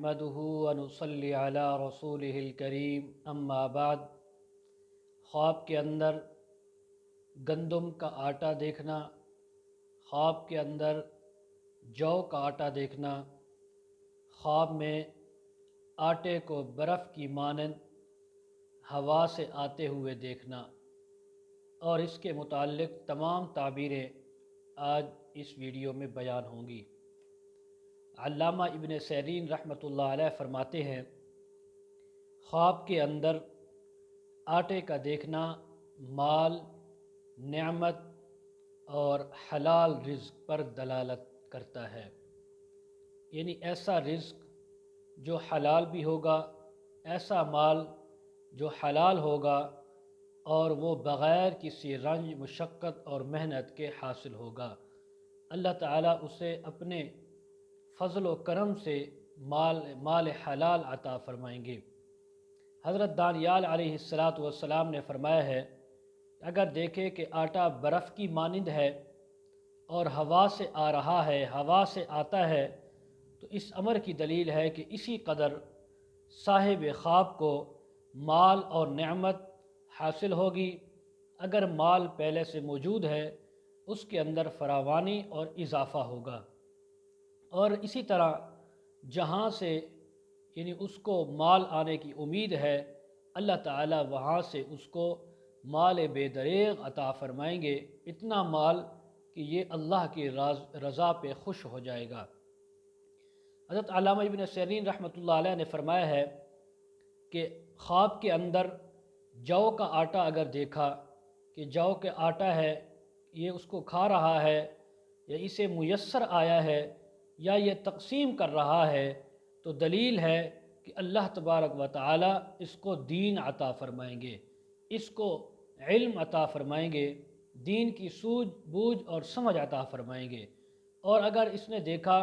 نحمده ونصلی علی رسولہ الکریم اما بعد۔ خواب کے اندر گندم کا آٹا دیکھنا، خواب کے اندر جو کا آٹا دیکھنا، خواب میں آٹے کو برف کی مانند ہوا سے آتے ہوئے دیکھنا، اور اس کے متعلق تمام تعبیریں آج اس ویڈیو میں بیان ہوں گی۔ علامہ ابن سیرین رحمۃ اللہ علیہ فرماتے ہیں، خواب کے اندر آٹے کا دیکھنا مال، نعمت اور حلال رزق پر دلالت کرتا ہے، یعنی ایسا رزق جو حلال بھی ہوگا، ایسا مال جو حلال ہوگا اور وہ بغیر کسی رنج، مشقت اور محنت کے حاصل ہوگا۔ اللہ تعالیٰ اسے اپنے فضل و کرم سے مال حلال عطا فرمائیں گے۔ حضرت دانیال علیہ السلام نے فرمایا ہے، اگر دیکھے کہ آٹا برف کی مانند ہے اور ہوا سے آ رہا ہے، ہوا سے آتا ہے، تو اس امر کی دلیل ہے کہ اسی قدر صاحب خواب کو مال اور نعمت حاصل ہوگی۔ اگر مال پہلے سے موجود ہے، اس کے اندر فراوانی اور اضافہ ہوگا، اور اسی طرح جہاں سے یعنی اس کو مال آنے کی امید ہے، اللہ تعالیٰ وہاں سے اس کو مال بے دریغ عطا فرمائیں گے، اتنا مال کہ یہ اللہ کی رضا پہ خوش ہو جائے گا۔ حضرت علامہ ابن سیرین رحمۃ اللہ علیہ نے فرمایا ہے کہ خواب کے اندر جو کا آٹا اگر دیکھا کہ جو کا آٹا ہے، یہ اس کو کھا رہا ہے یا اسے میسر آیا ہے یا یہ تقسیم کر رہا ہے، تو دلیل ہے کہ اللہ تبارک و تعالی اس کو دین عطا فرمائیں گے، اس کو علم عطا فرمائیں گے، دین کی سوجھ بوجھ اور سمجھ عطا فرمائیں گے۔ اور اگر اس نے دیکھا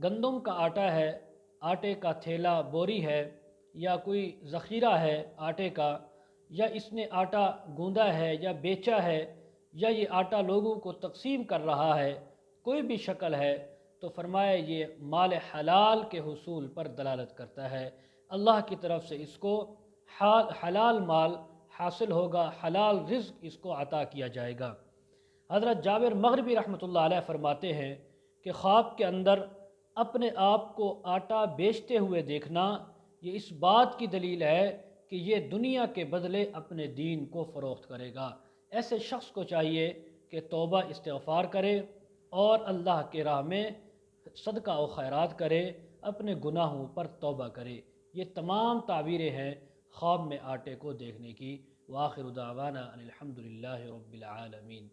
گندم کا آٹا ہے، آٹے کا تھیلا، بوری ہے، یا کوئی ذخیرہ ہے آٹے کا، یا اس نے آٹا گوندا ہے یا بیچا ہے، یا یہ آٹا لوگوں کو تقسیم کر رہا ہے، کوئی بھی شکل ہے، تو فرمایا یہ مال حلال کے حصول پر دلالت کرتا ہے۔ اللہ کی طرف سے اس کو حلال مال حاصل ہوگا، حلال رزق اس کو عطا کیا جائے گا۔ حضرت جابر مغربی رحمۃ اللہ علیہ فرماتے ہیں کہ خواب کے اندر اپنے آپ کو آٹا بیچتے ہوئے دیکھنا، یہ اس بات کی دلیل ہے کہ یہ دنیا کے بدلے اپنے دین کو فروخت کرے گا۔ ایسے شخص کو چاہیے کہ توبہ استغفار کرے اور اللہ کے راہ میں صدقہ و خیرات کرے، اپنے گناہوں پر توبہ کرے۔ یہ تمام تعبیریں ہیں خواب میں آٹے کو دیکھنے کی۔ وآخر دعوانا ان الحمد للہ رب العالمین۔